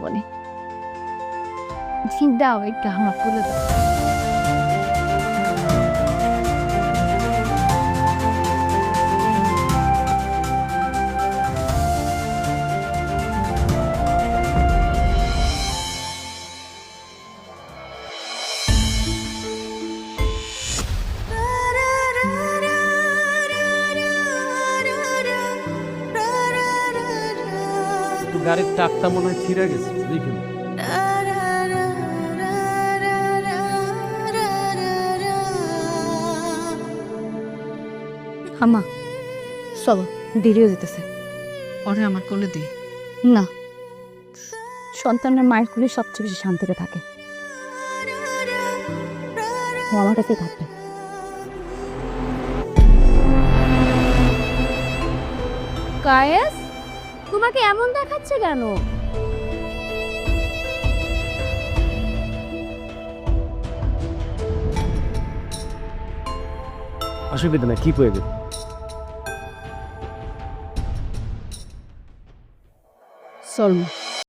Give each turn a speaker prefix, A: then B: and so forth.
A: মানে দাও একটু আমার খুলে দাও।
B: গাড়ির টাকটা মনে হয় ছিঁড়ে গেছে, দেখুন।
A: আমা চলো, দেরিও যেতেছে।
C: ওরে আমার কোলে দি।
A: না, সন্তানের মায়ের কোলে সবচেয়ে বেশি শান্তিতে থাকে। ও আমার কাছেই থাকবে। কায়েস, তোমাকে এমন দেখাচ্ছে কেন?
B: অসুবিধা নাই, কি প্রয়োজন?
A: চল